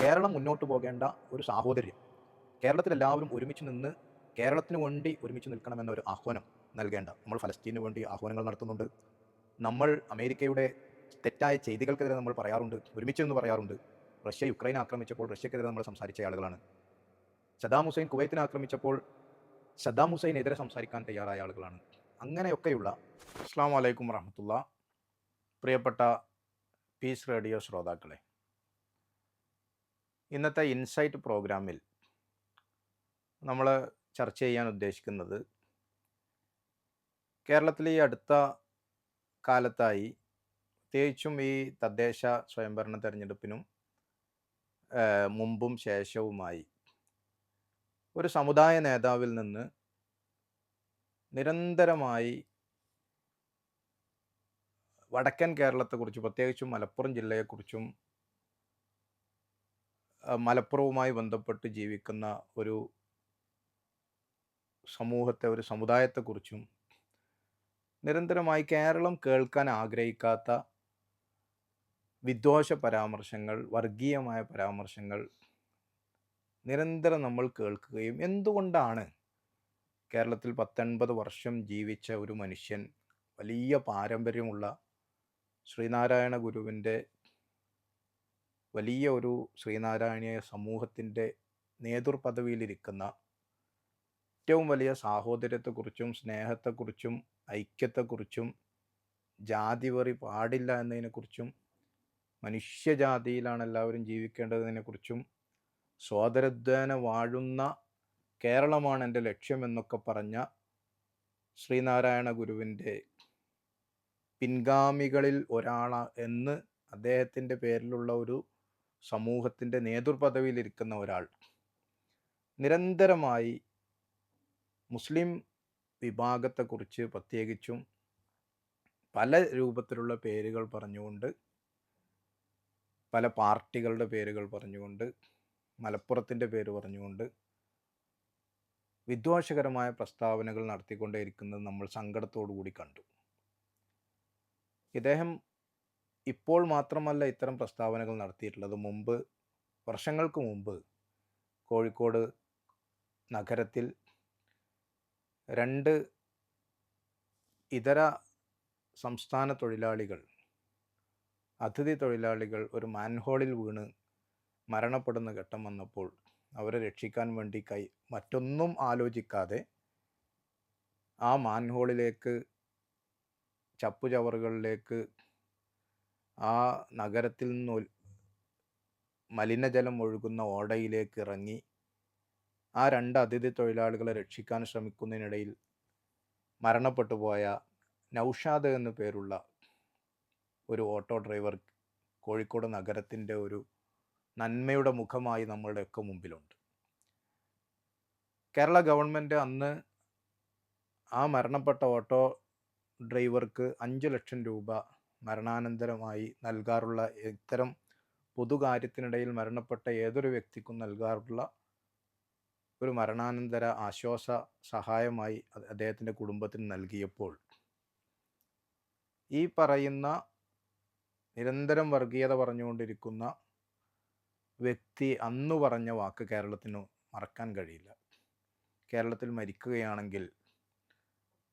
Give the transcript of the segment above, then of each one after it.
കേരളം മുന്നോട്ട് പോകേണ്ട ഒരു സാഹോദര്യം, കേരളത്തിലെല്ലാവരും ഒരുമിച്ച് നിന്ന് കേരളത്തിന് വേണ്ടി ഒരുമിച്ച് നിൽക്കണമെന്നൊരു ആഹ്വാനം നൽകേണ്ട, നമ്മൾ ഫലസ്തീനു വേണ്ടി ആഹ്വാനങ്ങൾ നടത്തുന്നുണ്ട്. നമ്മൾ അമേരിക്കയുടെ തെറ്റായ ചെയ്തികൾക്കെതിരെ നമ്മൾ പറയാറുണ്ട്, ഒരുമിച്ച് എന്ന് പറയാറുണ്ട്. റഷ്യ യുക്രൈനെ ആക്രമിച്ചപ്പോൾ റഷ്യക്കെതിരെ നമ്മൾ സംസാരിച്ച ആളുകളാണ്. സദ്ദാം ഹുസൈൻ കുവൈത്തിനെ ആക്രമിച്ചപ്പോൾ സദ്ദാം ഹുസൈനെതിരെ സംസാരിക്കാൻ തയ്യാറായ ആളുകളാണ്. അങ്ങനെയൊക്കെയുള്ള അസ്സാം വലൈക്കും വറഹമത്തുള്ള. പ്രിയപ്പെട്ട പീസ് റേഡിയോ ശ്രോതാക്കളെ, ഇന്നത്തെ ഇൻസൈറ്റ് പ്രോഗ്രാമിൽ നമ്മൾ ചർച്ച ചെയ്യാൻ ഉദ്ദേശിക്കുന്നത് കേരളത്തിലെ ഈ അടുത്ത കാലത്തായി, പ്രത്യേകിച്ചും ഈ തദ്ദേശ സ്വയംഭരണ തെരഞ്ഞെടുപ്പിനും മുമ്പും ശേഷവുമായി ഒരു സമുദായ നേതാവിൽ നിന്ന് നിരന്തരമായി വടക്കൻ കേരളത്തെക്കുറിച്ച്, പ്രത്യേകിച്ചും മലപ്പുറം ജില്ലയെക്കുറിച്ചും മലപ്പുറവുമായി ബന്ധപ്പെട്ട് ജീവിക്കുന്ന ഒരു സമൂഹത്തെ, ഒരു സമുദായത്തെക്കുറിച്ചും നിരന്തരമായി കേരളം കേൾക്കാൻ ആഗ്രഹിക്കാത്ത വിദ്വേഷ പരാമർശങ്ങൾ, വർഗീയമായ പരാമർശങ്ങൾ നിരന്തരം നമ്മൾ കേൾക്കുകയും, എന്തുകൊണ്ടാണ് കേരളത്തിൽ 19 വർഷം ജീവിച്ച ഒരു മനുഷ്യൻ, വലിയ പാരമ്പര്യമുള്ള ശ്രീനാരായണ ഗുരുവിൻ്റെ വലിയ ഒരു ശ്രീനാരായണീയ സമൂഹത്തിൻ്റെ നേതൃപദവിയിലിരിക്കുന്ന, ഏറ്റവും വലിയ സാഹോദര്യത്തെക്കുറിച്ചും സ്നേഹത്തെക്കുറിച്ചും ഐക്യത്തെക്കുറിച്ചും ജാതിവെറി പാടില്ല എന്നതിനെക്കുറിച്ചും മനുഷ്യജാതിയിലാണ് എല്ലാവരും ജീവിക്കേണ്ടതിനെക്കുറിച്ചും സോദരത്വേന വാഴുന്ന കേരളമാണ് എൻ്റെ ലക്ഷ്യമെന്നൊക്കെ പറഞ്ഞ ശ്രീനാരായണ ഗുരുവിൻ്റെ പിൻഗാമികളിൽ ഒരാൾ എന്ന് അദ്ദേഹത്തിൻ്റെ പേരിലുള്ള ഒരു സമൂഹത്തിൻ്റെ നേതൃപദവിയിലിരിക്കുന്ന ഒരാൾ നിരന്തരമായി മുസ്ലിം വിഭാഗത്തെക്കുറിച്ച് പ്രത്യേകിച്ചും പല രൂപത്തിലുള്ള പേരുകൾ പറഞ്ഞുകൊണ്ട്, പല പാർട്ടികളുടെ പേരുകൾ പറഞ്ഞുകൊണ്ട്, മലപ്പുറത്തിൻ്റെ പേര് പറഞ്ഞുകൊണ്ട് വിദ്വേഷകരമായ പ്രസ്താവനകൾ നടത്തിക്കൊണ്ടേയിരിക്കുന്നത് നമ്മൾ സങ്കടത്തോടു കൂടി കണ്ടു. ഇദ്ദേഹം ഇപ്പോൾ മാത്രമല്ല ഇത്തരം പ്രസ്താവനകൾ നടത്തിയിട്ടുള്ളത്. മുമ്പ്, വർഷങ്ങൾക്ക് മുമ്പ്, കോഴിക്കോട് നഗരത്തിൽ 2 ഇതര സംസ്ഥാന തൊഴിലാളികൾ, അതിഥി തൊഴിലാളികൾ ഒരു മാൻഹോളിൽ വീണ് മരണപ്പെടുന്ന ഘട്ടം വന്നപ്പോൾ അവരെ രക്ഷിക്കാൻ വേണ്ടി മറ്റൊന്നും ആലോചിക്കാതെ ആ മാൻഹോളിലേക്ക്, ചപ്പുചവറുകളിലേക്ക്, ആ നഗരത്തിൽ നിന്ന് മലിനജലം ഒഴുകുന്ന ഓടയിലേക്ക് ഇറങ്ങി ആ 2 അതിഥി തൊഴിലാളികളെ രക്ഷിക്കാൻ ശ്രമിക്കുന്നതിനിടയിൽ മരണപ്പെട്ടു പോയ നൗഷാദ് എന്നു പേരുള്ള ഒരു ഓട്ടോ ഡ്രൈവർ കോഴിക്കോട് നഗരത്തിൻ്റെ ഒരു നന്മയുടെ മുഖമായി നമ്മളുടെയൊക്കെ മുമ്പിലുണ്ട്. കേരള ഗവൺമെൻറ് അന്ന് ആ മരണപ്പെട്ട ഓട്ടോ ഡ്രൈവർക്ക് 5 ലക്ഷം രൂപ മരണാനന്തരമായി നൽകാറുള്ള, ഇത്തരം പൊതുകാര്യത്തിനിടയിൽ മരണപ്പെട്ട ഏതൊരു വ്യക്തിക്കും നൽകാറുള്ള ഒരു മരണാനന്തര ആശ്വാസ സഹായമായി അദ്ദേഹത്തിൻ്റെ കുടുംബത്തിന് നൽകിയപ്പോൾ, ഈ പറയുന്ന നിരന്തരം വർഗീയത പറഞ്ഞുകൊണ്ടിരിക്കുന്ന വ്യക്തി അന്ന് പറഞ്ഞ വാക്ക് കേരളത്തിന് മറക്കാൻ കഴിയില്ല. കേരളത്തിൽ മരിക്കുകയാണെങ്കിൽ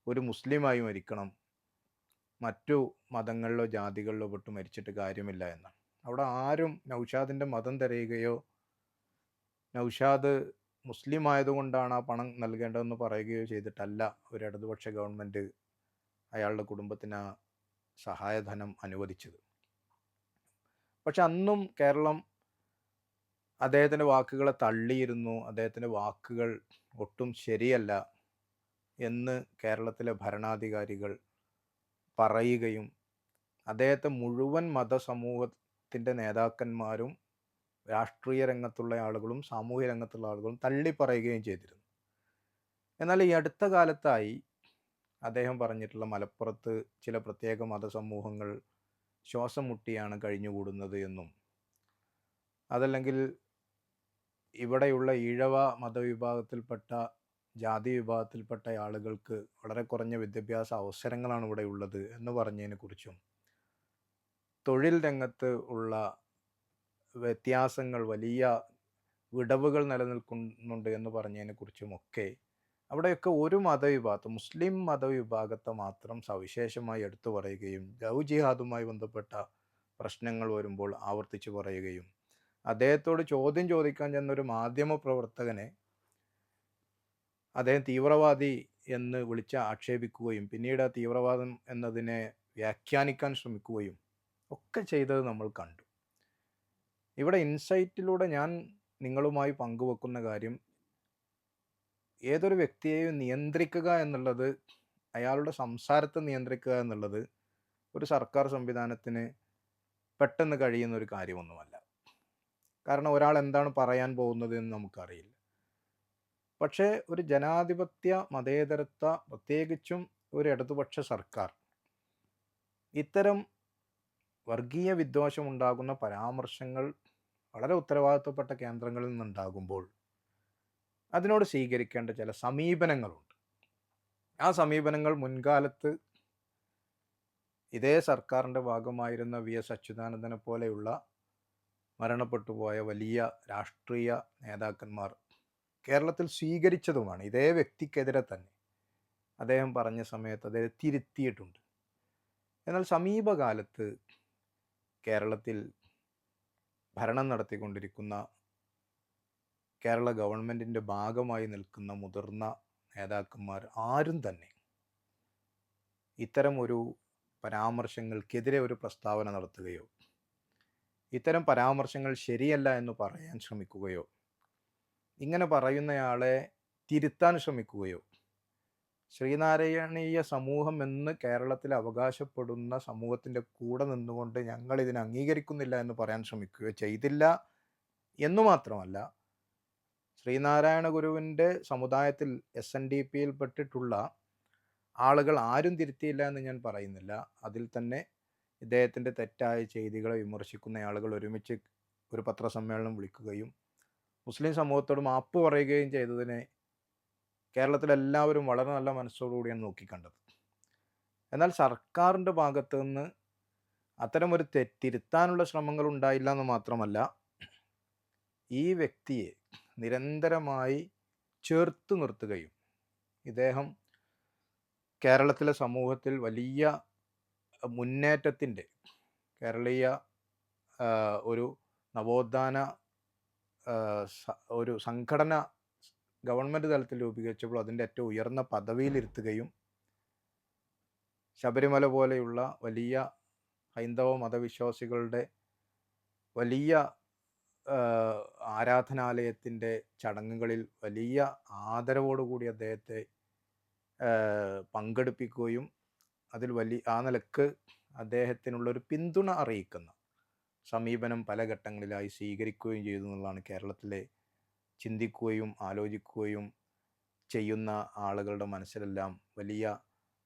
ഒരു മുസ്ലിമായി മരിക്കണം, മറ്റു മതങ്ങളിലോ ജാതികളിലോ പെട്ട് മരിച്ചിട്ട് കാര്യമില്ല എന്നാണ്. അവിടെ ആരും നൗഷാദിൻ്റെ മതം തിരയുകയോ നൗഷാദ് മുസ്ലിം ആയതുകൊണ്ടാണ് ആ പണം നൽകേണ്ടതെന്ന് പറയുകയോ ചെയ്തിട്ടല്ല ഒരു ഇടതുപക്ഷ ഗവൺമെൻറ് അയാളുടെ കുടുംബത്തിന് ആ സഹായധനം അനുവദിച്ചത്. പക്ഷെ അന്നും കേരളം അദ്ദേഹത്തിൻ്റെ വാക്കുകളെ തള്ളിയിരുന്നു. അദ്ദേഹത്തിൻ്റെ വാക്കുകൾ ഒട്ടും ശരിയല്ല എന്ന് കേരളത്തിലെ ഭരണാധികാരികൾ പറയുകയും അദ്ദേഹത്തെ മുഴുവൻ മതസമൂഹത്തിൻ്റെ നേതാക്കന്മാരും, രാഷ്ട്രീയ രംഗത്തുള്ള ആളുകളും സാമൂഹ്യ രംഗത്തുള്ള ആളുകളും തള്ളിപ്പറയുകയും ചെയ്തിരുന്നു. എന്നാൽ ഈ അടുത്ത കാലത്തായി അദ്ദേഹം പറഞ്ഞിട്ടുള്ള, മലപ്പുറത്ത് ചില പ്രത്യേക മതസമൂഹങ്ങൾ ശ്വാസം മുട്ടിയാണ് കഴിഞ്ഞുകൂടുന്നത് എന്നും, അതല്ലെങ്കിൽ ഇവിടെയുള്ള ഈഴവ മതവിഭാഗത്തിൽപ്പെട്ട, ജാതി വിഭാഗത്തിൽപ്പെട്ട ആളുകൾക്ക് വളരെ കുറഞ്ഞ വിദ്യാഭ്യാസ അവസരങ്ങളാണ് ഇവിടെ ഉള്ളത് എന്ന് പറഞ്ഞതിനെക്കുറിച്ചും, തൊഴിൽ രംഗത്ത് ഉള്ള വ്യത്യാസങ്ങൾ, വലിയ വിടവുകൾ നിലനിൽക്കുന്നുണ്ട് എന്ന് പറഞ്ഞതിനെക്കുറിച്ചുമൊക്കെ അവിടെയൊക്കെ ഒരു മതവിഭാഗത്തെ, മുസ്ലിം മതവിഭാഗത്തെ മാത്രം സവിശേഷമായി എടുത്തു പറയുകയും ലവ് ജിഹാദുമായി ബന്ധപ്പെട്ട പ്രശ്നങ്ങൾ വരുമ്പോൾ ആവർത്തിച്ച് പറയുകയും അദ്ദേഹത്തോട് ചോദ്യം ചോദിക്കാൻ ചെന്നൊരു മാധ്യമ പ്രവർത്തകനെ അദ്ദേഹം തീവ്രവാദി എന്ന് വിളിച്ച് ആക്ഷേപിക്കുകയും പിന്നീട് ആ തീവ്രവാദം എന്നതിനെ വ്യാഖ്യാനിക്കാൻ ശ്രമിക്കുകയും ഒക്കെ ചെയ്തത് നമ്മൾ കണ്ടു. ഇവിടെ ഇൻസൈറ്റിലൂടെ ഞാൻ നിങ്ങളുമായി പങ്കുവെക്കുന്ന കാര്യം, ഏതൊരു വ്യക്തിയെയും നിയന്ത്രിക്കുക എന്നുള്ളത്, അയാളുടെ സംസാരത്തെ നിയന്ത്രിക്കുക എന്നുള്ളത് ഒരു സർക്കാർ സംവിധാനത്തിന് പെട്ടെന്ന് കഴിയുന്ന ഒരു കാര്യമൊന്നുമല്ല. കാരണം ഒരാൾ എന്താണ് പറയാൻ പോകുന്നത് എന്ന് നമുക്കറിയില്ല. പക്ഷേ ഒരു ജനാധിപത്യ മതേതരത്വ, പ്രത്യേകിച്ചും ഒരു ഇടതുപക്ഷ സർക്കാർ ഇത്തരം വർഗീയ വിദ്വേഷം ഉണ്ടാകുന്ന പരാമർശങ്ങൾ വളരെ ഉത്തരവാദിത്വപ്പെട്ട കേന്ദ്രങ്ങളിൽ നിന്നുണ്ടാകുമ്പോൾ അതിനോട് സ്വീകരിക്കേണ്ട ചില സമീപനങ്ങളുണ്ട്. ആ സമീപനങ്ങൾ മുൻകാലത്ത് ഇതേ സർക്കാരിൻ്റെ ഭാഗമായിരുന്ന വി.എസ്. അച്യുതാനന്ദനെ പോലെയുള്ള മരണപ്പെട്ടുപോയ വലിയ രാഷ്ട്രീയ നേതാക്കന്മാർ കേരളത്തിൽ സ്വീകരിച്ചതുമാണ്. ഇതേ വ്യക്തിക്കെതിരെ തന്നെ അദ്ദേഹം പറഞ്ഞ സമയത്ത് അദ്ദേഹം തിരുത്തിയിട്ടുണ്ട്. എന്നാൽ സമീപകാലത്ത് കേരളത്തിൽ ഭരണം നടത്തിക്കൊണ്ടിരിക്കുന്ന കേരള ഗവൺമെൻറ്റിൻ്റെ ഭാഗമായി നിൽക്കുന്ന മുതിർന്ന നേതാക്കന്മാർ ആരും തന്നെ ഇത്തരം ഒരു പരാമർശങ്ങൾക്കെതിരെ ഒരു പ്രസ്താവന നടത്തുകയോ ഇത്തരം പരാമർശങ്ങൾ ശരിയല്ല എന്ന് പറയാൻ ശ്രമിക്കുകയോ ഇങ്ങനെ പറയുന്നയാളെ തിരുത്താൻ ശ്രമിക്കുകയോ ശ്രീനാരായണീയ സമൂഹം എന്ന് കേരളത്തിൽ അവകാശപ്പെടുന്ന സമൂഹത്തിൻ്റെ കൂടെ നിന്നുകൊണ്ട് ഞങ്ങൾ ഇതിനെ അംഗീകരിക്കുന്നില്ല എന്ന് പറയാൻ ശ്രമിക്കുകയോ ചെയ്തില്ല എന്നു മാത്രമല്ല, ശ്രീനാരായണ ഗുരുവിൻ്റെ സമുദായത്തിൽ SNDPയിൽ പെട്ടിട്ടുള്ള ആളുകൾ ആരും തിരുത്തിയില്ല എന്ന് ഞാൻ പറയുന്നില്ല. അതിൽ തന്നെ ഇദ്ദേഹത്തിൻ്റെ തെറ്റായ ചെയ്തികളെ വിമർശിക്കുന്ന ആളുകൾ ഒരുമിച്ച് ഒരു പത്രസമ്മേളനം വിളിക്കുകയും മുസ്ലിം സമൂഹത്തോട് മാപ്പ് പറയുകയും ചെയ്തതിനെ കേരളത്തിലെല്ലാവരും വളരെ നല്ല മനസ്സോടുകൂടിയാണ് നോക്കിക്കണ്ടത്. എന്നാൽ സർക്കാരിൻ്റെ ഭാഗത്തു നിന്ന് അത്തരമൊരു തിരുത്താനുള്ള ശ്രമങ്ങൾ ഉണ്ടായില്ല എന്ന് മാത്രമല്ല, ഈ വ്യക്തിയെ നിരന്തരമായി ചേർത്ത് നിർത്തുകയും ഇദ്ദേഹം കേരളത്തിലെ സമൂഹത്തിൽ വലിയ മുന്നേറ്റത്തിൻ്റെ, കേരളീയ ഒരു നവോത്ഥാന ഒരു സംഘടന ഗവൺമെൻറ് തലത്തിൽ രൂപീകരിച്ചപ്പോൾ അതിൻ്റെ ഏറ്റവും ഉയർന്ന പദവിയിലിരുത്തുകയും ശബരിമല പോലെയുള്ള വലിയ ഹൈന്ദവ മതവിശ്വാസികളുടെ വലിയ ആരാധനാലയത്തിൻ്റെ ചടങ്ങുകളിൽ വലിയ ആദരവോടുകൂടി അദ്ദേഹത്തെ പങ്കെടുപ്പിക്കുകയും അതിൽ ആ നിലക്ക് അദ്ദേഹത്തിനുള്ളൊരു പിന്തുണ അറിയിക്കുന്ന സമീപനം പല ഘട്ടങ്ങളിലായി സ്വീകരിക്കുകയും ചെയ്തു എന്നുള്ളതാണ് കേരളത്തിലെ ചിന്തിക്കുകയും ആലോചിക്കുകയും ചെയ്യുന്ന ആളുകളുടെ മനസ്സിലെല്ലാം വലിയ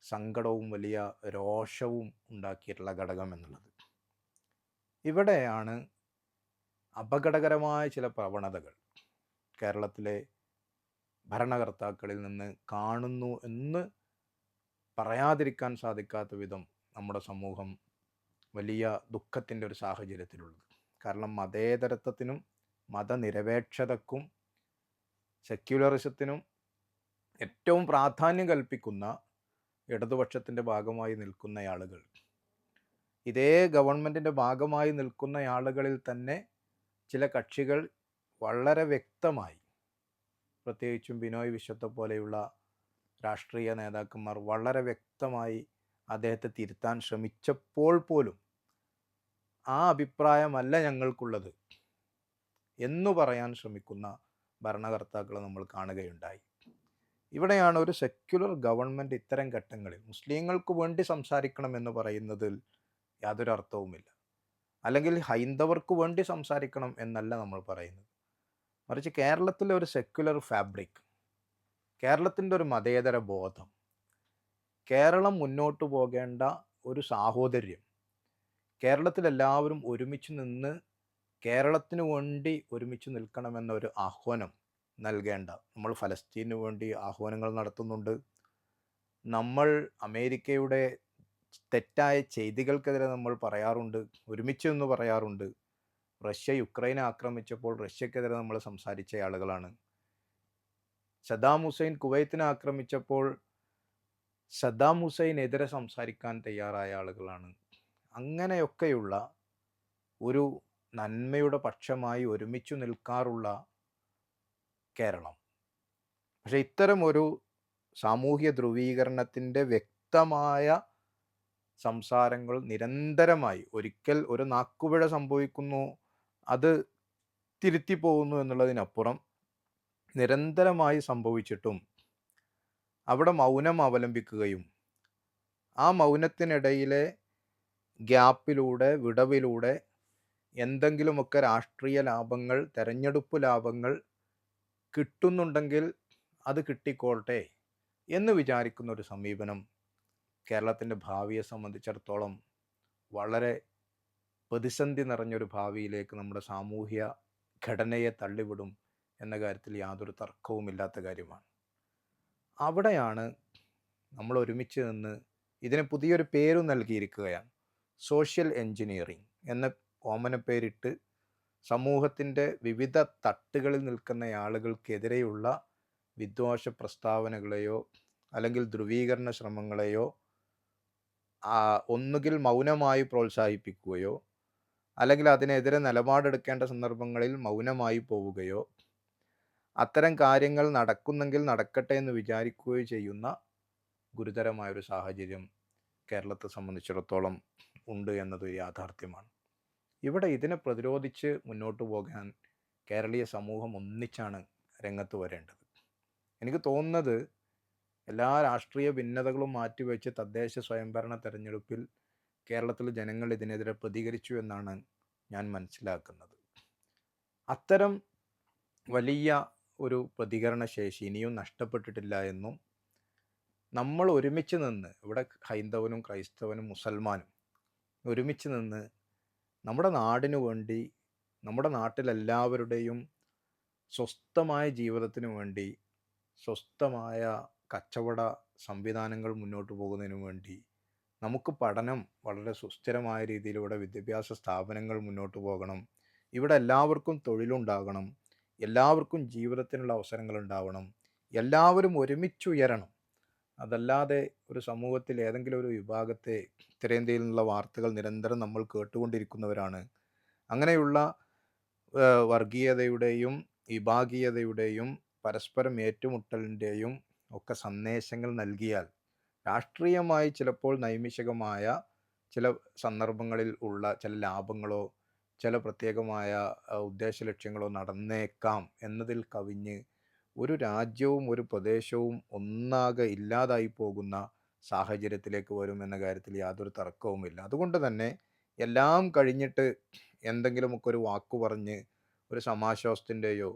സങ്കടവും വലിയ രോഷവും ഉണ്ടാക്കിയിട്ടുള്ള ഘടകം എന്നുള്ളത്. ഇവിടെയാണ് അപകടകരമായ ചില പ്രവണതകൾ കേരളത്തിലെ ഭരണകർത്താക്കളിൽ നിന്ന് കാണുന്നു എന്ന് പറയാതിരിക്കാൻ സാധിക്കാത്ത വിധം നമ്മുടെ സമൂഹം വലിയ ദുഃഖത്തിൻ്റെ ഒരു സാഹചര്യത്തിലുള്ളത്. കാരണം മതേതരത്വത്തിനും മതനിരപേക്ഷതക്കും സെക്യുലറിസത്തിനും ഏറ്റവും പ്രാധാന്യം കൽപ്പിക്കുന്ന ഇടതുപക്ഷത്തിൻ്റെ ഭാഗമായി നിൽക്കുന്ന ആളുകൾ, ഇതേ ഗവൺമെൻറ്റിൻ്റെ ഭാഗമായി നിൽക്കുന്ന ആളുകളിൽ തന്നെ ചില കക്ഷികൾ വളരെ വ്യക്തമായി, പ്രത്യേകിച്ചും ബിനോയ് വിശ്വത്തെ പോലെയുള്ള രാഷ്ട്രീയ നേതാക്കന്മാർ വളരെ വ്യക്തമായി അദ്ദേഹത്തെ തിരുത്താൻ ശ്രമിച്ചപ്പോൾ പോലും ആ അഭിപ്രായമല്ല ഞങ്ങൾക്കുള്ളത് എന്നു പറയാൻ ശ്രമിക്കുന്ന ഭരണകർത്താക്കളെ നമ്മൾ കാണുകയുണ്ടായി. ഇവിടെയാണ് ഒരു സെക്യുലർ ഗവൺമെൻറ് ഇത്തരം ഘട്ടങ്ങളിൽ മുസ്ലിങ്ങൾക്ക് വേണ്ടി സംസാരിക്കണമെന്ന് പറയുന്നതിൽ യാതൊരു അർത്ഥവുമില്ല. അല്ലെങ്കിൽ ഹൈന്ദവർക്ക് വേണ്ടി സംസാരിക്കണം എന്നല്ല നമ്മൾ പറയുന്നത്. മറിച്ച് കേരളത്തിലെ ഒരു സെക്യുലർ ഫാബ്രിക്, കേരളത്തിൻ്റെ ഒരു മതേതര ബോധം, കേരളം മുന്നോട്ട് പോകേണ്ട ഒരു സാഹോദര്യം, കേരളത്തിലെല്ലാവരും ഒരുമിച്ച് നിന്ന് കേരളത്തിന് വേണ്ടി ഒരുമിച്ച് നിൽക്കണമെന്ന ഒരു ആഹ്വാനം നൽകേണ്ട, നമ്മൾ ഫലസ്തീനു വേണ്ടി ആഹ്വാനങ്ങൾ നടത്തുന്നുണ്ട്. നമ്മൾ അമേരിക്കയുടെ തെറ്റായ ചെയ്തികൾക്കെതിരെ നമ്മൾ പറയാറുണ്ട്, ഒരുമിച്ച് എന്ന് പറയാറുണ്ട്. റഷ്യ യുക്രൈനെ ആക്രമിച്ചപ്പോൾ റഷ്യക്കെതിരെ നമ്മൾ സംസാരിച്ച ആളുകളാണ്. സദ്ദാം ഹുസൈൻ കുവൈത്തിനെ ആക്രമിച്ചപ്പോൾ സദ്ദാം ഹുസൈനെതിരെ സംസാരിക്കാൻ തയ്യാറായ ആളുകളാണ്. അങ്ങനെയൊക്കെയുള്ള ഒരു നന്മയുടെ പക്ഷമായി ഒരുമിച്ചു നിൽക്കാറുള്ള കേരളം. പക്ഷെ ഇത്തരം ഒരു സാമൂഹ്യ ധ്രുവീകരണത്തിൻ്റെ വ്യക്തമായ സംസാരങ്ങൾ നിരന്തരമായി, ഒരിക്കൽ ഒരു നാക്കുപിഴ സംഭവിക്കുന്നു, അത് തിരുത്തി പോകുന്നു എന്നുള്ളതിനപ്പുറം നിരന്തരമായി സംഭവിച്ചിട്ടും അവിടെ മൗനം അവലംബിക്കുകയും ആ മൗനത്തിനിടയിലെ ഗ്യാപ്പിലൂടെ, വിടവിലൂടെ എന്തെങ്കിലുമൊക്കെ രാഷ്ട്രീയ ലാഭങ്ങൾ, തെരഞ്ഞെടുപ്പ് ലാഭങ്ങൾ കിട്ടുന്നുണ്ടെങ്കിൽ അത് കിട്ടിക്കോട്ടെ എന്ന് വിചാരിക്കുന്ന ഒരു സമീപനം കേരളത്തിൻ്റെ ഭാവിയെ സംബന്ധിച്ചിടത്തോളം വളരെ പ്രതിസന്ധി നിറഞ്ഞൊരു ഭാവിയിലേക്ക് നമ്മുടെ സാമൂഹ്യ ഘടനയെ തള്ളിവിടും എന്ന കാര്യത്തിൽ യാതൊരു തർക്കവുമില്ലാത്ത കാര്യമാണ്. അവിടെയാണ് നമ്മൾ ഒരുമിച്ച് നിന്ന് ഇതിന് പുതിയൊരു പേരും നൽകിയിരിക്കുകയാണ്. സോഷ്യൽ എൻജിനീയറിങ് എന്ന ഓമനപ്പേരിട്ട് സമൂഹത്തിൻ്റെ വിവിധ തട്ടുകളിൽ നിൽക്കുന്ന ആളുകൾക്കെതിരെയുള്ള വിദ്വേഷ പ്രസ്താവനകളെയോ അല്ലെങ്കിൽ ധ്രുവീകരണ ശ്രമങ്ങളെയോ ഒന്നുകിൽ മൗനമായി പ്രോത്സാഹിപ്പിക്കുകയോ അല്ലെങ്കിൽ അതിനെതിരെ നിലപാടെടുക്കേണ്ട സന്ദർഭങ്ങളിൽ മൗനമായി പോവുകയോ, അത്തരം കാര്യങ്ങൾ നടക്കുന്നെങ്കിൽ നടക്കട്ടെ എന്ന് വിചാരിക്കുകയോ ചെയ്യുന്ന ഗുരുതരമായൊരു സാഹചര്യം കേരളത്തെ സംബന്ധിച്ചിടത്തോളം ഉണ്ട് എന്നത് യാഥാർത്ഥ്യമാണ്. ഇവിടെ ഇതിനെ പ്രതിരോധിച്ച് മുന്നോട്ട് പോകാൻ കേരളീയ സമൂഹം ഒന്നിച്ചാണ് രംഗത്ത് വരേണ്ടത്. എനിക്ക് തോന്നുന്നത് എല്ലാ രാഷ്ട്രീയ ഭിന്നതകളും മാറ്റിവെച്ച് തദ്ദേശ സ്വയംഭരണ തെരഞ്ഞെടുപ്പിൽ കേരളത്തിൽ ജനങ്ങൾ ഇതിനെതിരെ പ്രതികരിച്ചു എന്നാണ് ഞാൻ മനസ്സിലാക്കുന്നത്. അത്തരം വലിയ ഒരു പ്രതികരണ ശേഷി ഇനിയും നഷ്ടപ്പെട്ടിട്ടില്ല എന്നും, നമ്മൾ ഒരുമിച്ച് നിന്ന്, ഇവിടെ ഹൈന്ദവനും ക്രൈസ്തവനും മുസൽമാനും ഒരുമിച്ച് നിന്ന് നമ്മുടെ നാടിനു വേണ്ടി, നമ്മുടെ നാട്ടിലെല്ലാവരുടെയും സ്വസ്ഥമായ ജീവിതത്തിനു വേണ്ടി, സ്വസ്ഥമായ കച്ചവട സംവിധാനങ്ങൾ മുന്നോട്ട് പോകുന്നതിനു വേണ്ടി, നമുക്ക് പഠനം വളരെ സുസ്ഥിരമായ രീതിയിലൂടെ വിദ്യാഭ്യാസ സ്ഥാപനങ്ങൾ മുന്നോട്ട് പോകണം, ഇവിടെ എല്ലാവർക്കും തൊഴിലുണ്ടാകണം, എല്ലാവർക്കും ജീവിതത്തിനുള്ള അവസരങ്ങൾ ഉണ്ടാവണം, എല്ലാവരും ഒരുമിച്ചുയരണം. അതല്ലാതെ ഒരു സമൂഹത്തിൽ ഏതെങ്കിലും ഒരു വിഭാഗത്തെ, ഉത്തരേന്ത്യയിൽ നിന്നുള്ള വാർത്തകൾ നിരന്തരം നമ്മൾ കേട്ടുകൊണ്ടിരിക്കുന്നവരാണ്, അങ്ങനെയുള്ള വർഗീയതയുടെയും വിഭാഗീയതയുടെയും പരസ്പരം ഏറ്റുമുട്ടലിൻ്റെയും ഒക്കെ സന്ദേശങ്ങൾ നൽകിയാൽ രാഷ്ട്രീയമായി ചിലപ്പോൾ നൈമിഷികമായ ചില സന്ദർഭങ്ങളിൽ ഉള്ള ചില ലാഭങ്ങളോ ചില പ്രത്യേകമായ ഉദ്ദേശ ലക്ഷ്യങ്ങളോ നടന്നേക്കാം എന്നതിൽ കവിഞ്ഞ് ഒരു രാജ്യവും ഒരു പ്രദേശവും ഒന്നാകെ ഇല്ലാതായി പോകുന്ന സാഹചര്യത്തിലേക്ക് വരും എന്ന കാര്യത്തിൽ യാതൊരു തർക്കവുമില്ല. അതുകൊണ്ട് തന്നെ എല്ലാം കഴിഞ്ഞിട്ട് എന്തെങ്കിലുമൊക്കെ ഒരു വാക്കു പറഞ്ഞ് ഒരു സമാശ്വാസത്തിൻ്റെയോ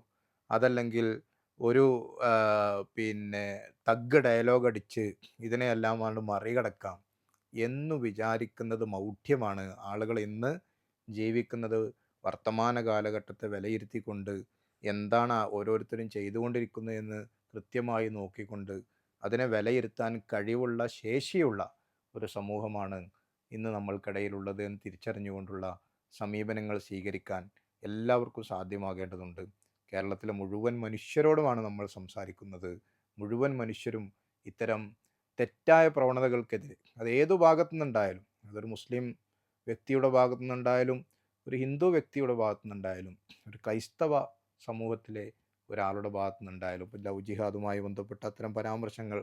അതല്ലെങ്കിൽ ഒരു തഗ് ഡയലോഗ് അടിച്ച് ഇതിനെയെല്ലാമാണ് മറികടക്കാം എന്നു വിചാരിക്കുന്നത് മൗഢ്യമാണ്. ആളുകൾ ഇന്ന് ജീവിക്കുന്നത് വർത്തമാന കാലഘട്ടത്തെ വിലയിരുത്തിക്കൊണ്ട് എന്താണ് ഓരോരുത്തരും ചെയ്തുകൊണ്ടിരിക്കുന്നതെന്ന് കൃത്യമായി നോക്കിക്കൊണ്ട് അതിനെ വിലയിരുത്താൻ കഴിവുള്ള, ശേഷിയുള്ള ഒരു സമൂഹമാണ് ഇന്ന് നമ്മൾക്കിടയിലുള്ളത് എന്ന് തിരിച്ചറിഞ്ഞുകൊണ്ടുള്ള സമീപനങ്ങൾ സ്വീകരിക്കാൻ എല്ലാവർക്കും സാധ്യമാകേണ്ടതുണ്ട്. കേരളത്തിലെ മുഴുവൻ മനുഷ്യരോടുമാണ് നമ്മൾ സംസാരിക്കുന്നത്. മുഴുവൻ മനുഷ്യരും ഇത്തരം തെറ്റായ പ്രവണതകൾക്കെതിരെ, അത് ഏതു ഭാഗത്തു നിന്നുണ്ടായാലും, അതൊരു മുസ്ലിം വ്യക്തിയുടെ ഭാഗത്തു നിന്നുണ്ടായാലും, ഒരു ഹിന്ദു വ്യക്തിയുടെ ഭാഗത്തു നിന്നുണ്ടായാലും, ഒരു ക്രൈസ്തവ സമൂഹത്തിലെ ഒരാളുടെ ഭാഗത്തു നിന്നുണ്ടായാലും, ഇപ്പോൾ ലവ് ജിഹാദുമായി ബന്ധപ്പെട്ട അത്തരം പരാമർശങ്ങൾ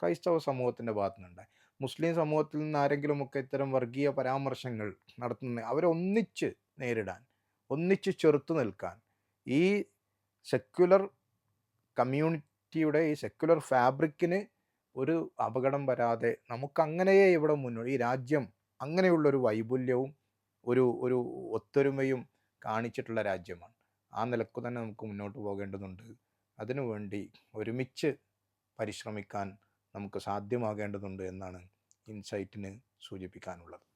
ക്രൈസ്തവ സമൂഹത്തിൻ്റെ ഭാഗത്തു നിന്നുണ്ടായി, മുസ്ലിം സമൂഹത്തിൽ നിന്ന് ആരെങ്കിലുമൊക്കെ ഇത്തരം വർഗീയ പരാമർശങ്ങൾ നടത്തുന്ന അവരെ ഒന്നിച്ച് നേരിടാൻ, ഒന്നിച്ച് ചെറുത്തു നിൽക്കാൻ, ഈ സെക്യുലർ കമ്മ്യൂണിറ്റിയുടെ, ഈ സെക്യുലർ ഫാബ്രിക്കിന് ഒരു അപകടം വരാതെ നമുക്കങ്ങനെയേ ഇവിടെ മുന്നോട്ട്, ഈ രാജ്യം അങ്ങനെയുള്ളൊരു വൈപുല്യവും ഒരു ഒത്തൊരുമയും കാണിച്ചിട്ടുള്ള രാജ്യമാണ്. ആ നിലക്ക് തന്നെ നമുക്ക് മുന്നോട്ട് പോകേണ്ടതുണ്ട്. അതിനുവേണ്ടി ഒരുമിച്ച് പരിശ്രമിക്കാൻ നമുക്ക് സാധ്യമാകേണ്ടതുണ്ട് എന്നാണ് ഇൻസൈറ്റിന് സൂചിപ്പിക്കാനുള്ളത്.